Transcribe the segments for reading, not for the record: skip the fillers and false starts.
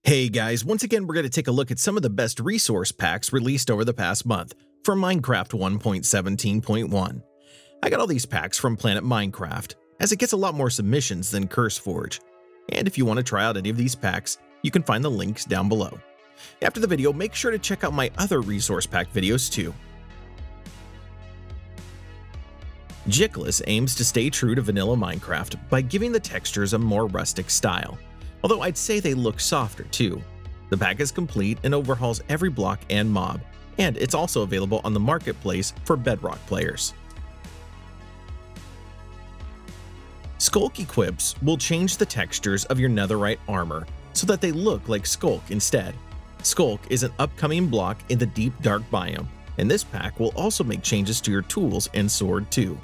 Hey guys, once again we're going to take a look at some of the best resource packs released over the past month for Minecraft 1.17.1. I got all these packs from Planet Minecraft, as it gets a lot more submissions than CurseForge. And if you want to try out any of these packs, you can find the links down below. After the video, make sure to check out my other resource pack videos too. Jicklus aims to stay true to vanilla Minecraft by giving the textures a more rustic style. Although I'd say they look softer too. The pack is complete and overhauls every block and mob, and it's also available on the marketplace for Bedrock players. Skulk Equips will change the textures of your netherite armor so that they look like Skulk instead. Skulk is an upcoming block in the deep dark biome, and this pack will also make changes to your tools and sword too.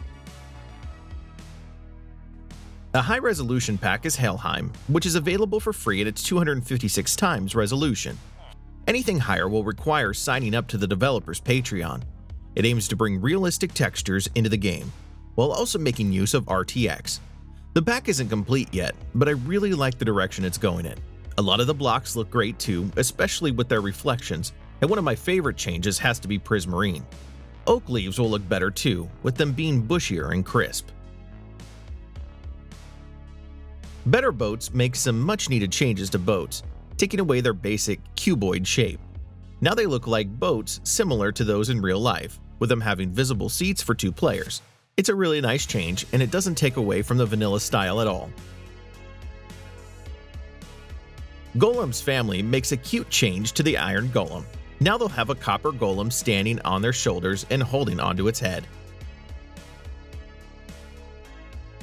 A high-resolution pack is Helheim, which is available for free at its 256 times resolution. Anything higher will require signing up to the developer's Patreon. It aims to bring realistic textures into the game, while also making use of RTX. The pack isn't complete yet, but I really like the direction it's going in. A lot of the blocks look great too, especially with their reflections, and one of my favorite changes has to be Prismarine. Oak leaves will look better too, with them being bushier and crisp. Better Boats makes some much-needed changes to boats, taking away their basic cuboid shape. Now they look like boats similar to those in real life, with them having visible seats for 2 players. It's a really nice change, and it doesn't take away from the vanilla style at all. Golem Family makes a cute change to the Iron Golem. Now they'll have a copper golem standing on their shoulders and holding onto its head.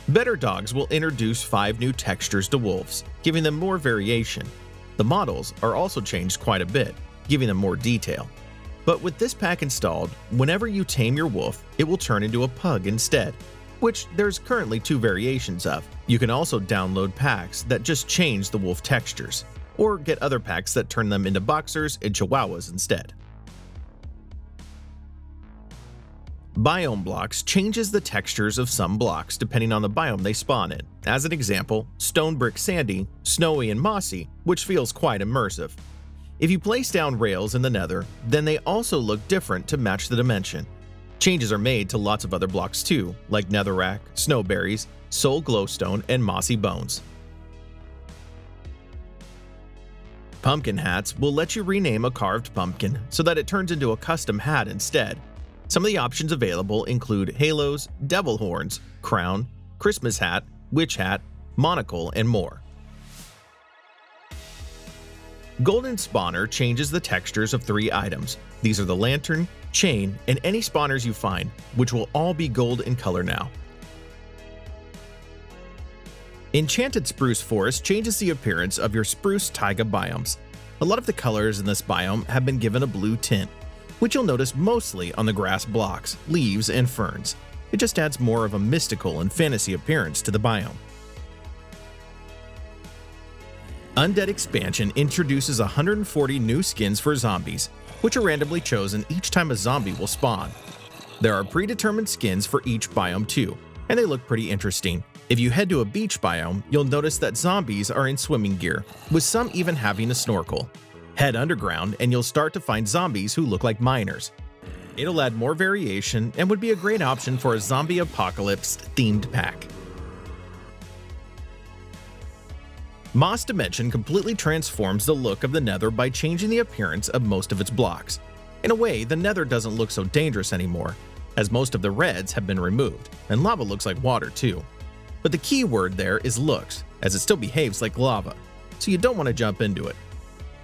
Better Dogs will introduce 5 new textures to wolves, giving them more variation. The models are also changed quite a bit, giving them more detail. But with this pack installed, whenever you tame your wolf, it will turn into a pug instead, which there's currently 2 variations of. You can also download packs that just change the wolf textures, or get other packs that turn them into boxers and chihuahuas instead. Biome Blocks changes the textures of some blocks depending on the biome they spawn in. As an example, Stone Brick Sandy, Snowy and Mossy, which feels quite immersive. If you place down rails in the nether, then they also look different to match the dimension. Changes are made to lots of other blocks too, like Netherrack, Snowberries, Soul Glowstone, and Mossy Bones. Pumpkin Hats will let you rename a carved pumpkin so that it turns into a custom hat instead. Some of the options available include halos, devil horns, crown, Christmas hat, witch hat, monocle, and more. Golden Spawner changes the textures of 3 items. These are the lantern, chain, and any spawners you find, which will all be gold in color now. Enchanted Spruce Forest changes the appearance of your spruce taiga biomes. A lot of the colors in this biome have been given a blue tint, which you'll notice mostly on the grass blocks, leaves, and ferns. It just adds more of a mystical and fantasy appearance to the biome. Undead Expansion introduces 140 new skins for zombies, which are randomly chosen each time a zombie will spawn. There are predetermined skins for each biome too, and they look pretty interesting. If you head to a beach biome, you'll notice that zombies are in swimming gear, with some even having a snorkel. Head underground and you'll start to find zombies who look like miners. It'll add more variation and would be a great option for a zombie apocalypse themed pack. Moss Dimension completely transforms the look of the nether by changing the appearance of most of its blocks. In a way, the nether doesn't look so dangerous anymore, as most of the reds have been removed, and lava looks like water too. But the key word there is looks, as it still behaves like lava, so you don't want to jump into it.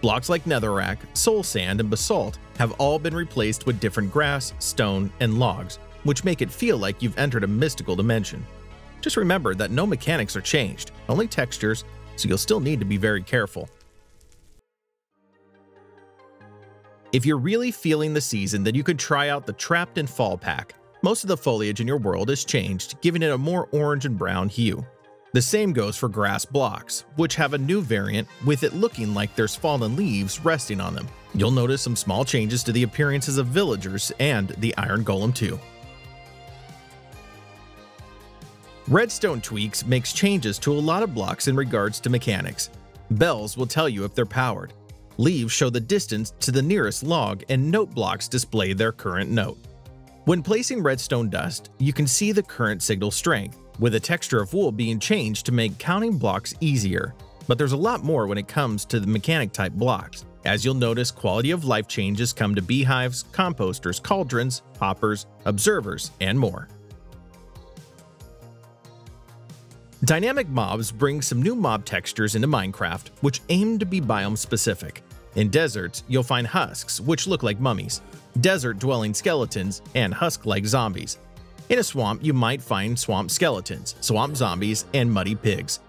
Blocks like Netherrack, Soul Sand, and Basalt have all been replaced with different grass, stone, and logs, which make it feel like you've entered a mystical dimension. Just remember that no mechanics are changed, only textures, so you'll still need to be very careful. If you're really feeling the season, then you could try out the Trapped in Fall pack. Most of the foliage in your world is changed, giving it a more orange and brown hue. The same goes for grass blocks, which have a new variant with it looking like there's fallen leaves resting on them. You'll notice some small changes to the appearances of villagers and the Iron Golem too. Redstone Tweaks makes changes to a lot of blocks in regards to mechanics. Bells will tell you if they're powered. Leaves show the distance to the nearest log, and note blocks display their current note. When placing redstone dust, you can see the current signal strength, with the texture of wool being changed to make counting blocks easier. But there's a lot more when it comes to the mechanic-type blocks, as you'll notice quality of life changes come to beehives, composters, cauldrons, hoppers, observers, and more. Dynamic mobs bring some new mob textures into Minecraft, which aim to be biome-specific. In deserts, you'll find husks, which look like mummies, desert-dwelling skeletons, and husk-like zombies. In a swamp, you might find swamp skeletons, swamp zombies, and muddy pigs.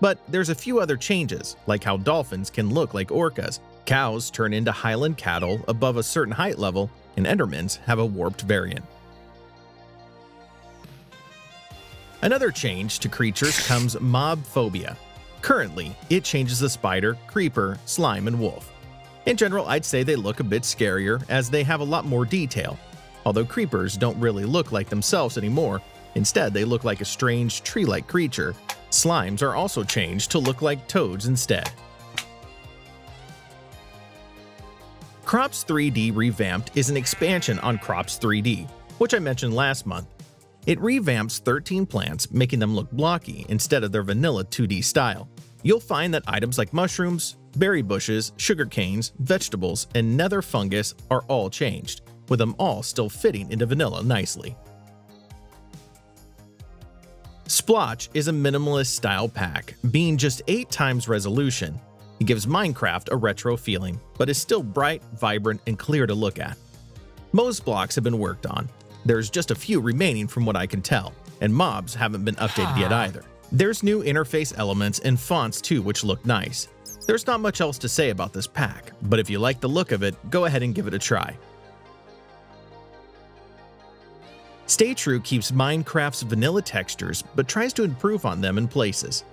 But there's a few other changes, like how dolphins can look like orcas, cows turn into highland cattle above a certain height level, and endermans have a warped variant. Another change to creatures comes Mobphobia. Currently, it changes the spider, creeper, slime, and wolf. In general, I'd say they look a bit scarier as they have a lot more detail. Although creepers don't really look like themselves anymore, instead they look like a strange tree-like creature. Slimes are also changed to look like toads instead. Crops 3D Revamped is an expansion on Crops 3D, which I mentioned last month. It revamps 13 plants, making them look blocky instead of their vanilla 2D style. You'll find that items like mushrooms, berry bushes, sugar canes, vegetables, and nether fungus are all changed, with them all still fitting into vanilla nicely. Splotch is a minimalist style pack, being just 8 times resolution. It gives Minecraft a retro feeling, but is still bright, vibrant, and clear to look at. Most blocks have been worked on. There's just a few remaining from what I can tell, and mobs haven't been updated yet either. There's new interface elements and fonts too, which look nice. There's not much else to say about this pack, but if you like the look of it, go ahead and give it a try. Stay True keeps Minecraft's vanilla textures, but tries to improve on them in places.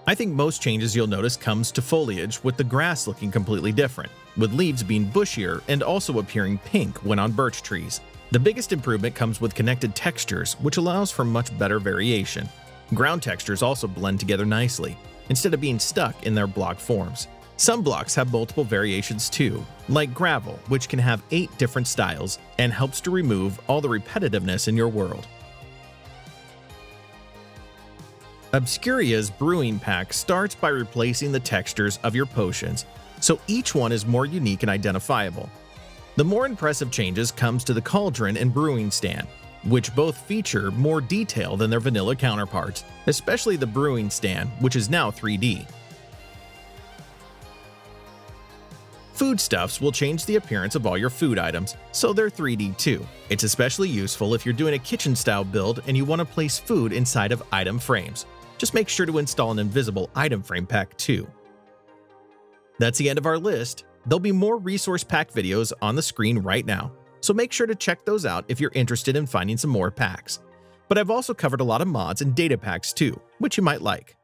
I think most changes you'll notice comes to foliage, with the grass looking completely different, with leaves being bushier and also appearing pink when on birch trees. The biggest improvement comes with connected textures, which allows for much better variation. Ground textures also blend together nicely, instead of being stuck in their block forms. Some blocks have multiple variations too, like gravel, which can have 8 different styles and helps to remove all the repetitiveness in your world. Obscurias Brewing Pack starts by replacing the textures of your potions, so each one is more unique and identifiable. The more impressive changes comes to the cauldron and brewing stand, which both feature more detail than their vanilla counterparts, especially the brewing stand, which is now 3D. Foodstuffs will change the appearance of all your food items, so they're 3D too. It's especially useful if you're doing a kitchen-style build and you want to place food inside of item frames. Just make sure to install an invisible item frame pack too. That's the end of our list. There'll be more resource pack videos on the screen right now, so make sure to check those out if you're interested in finding some more packs. But I've also covered a lot of mods and data packs too, which you might like.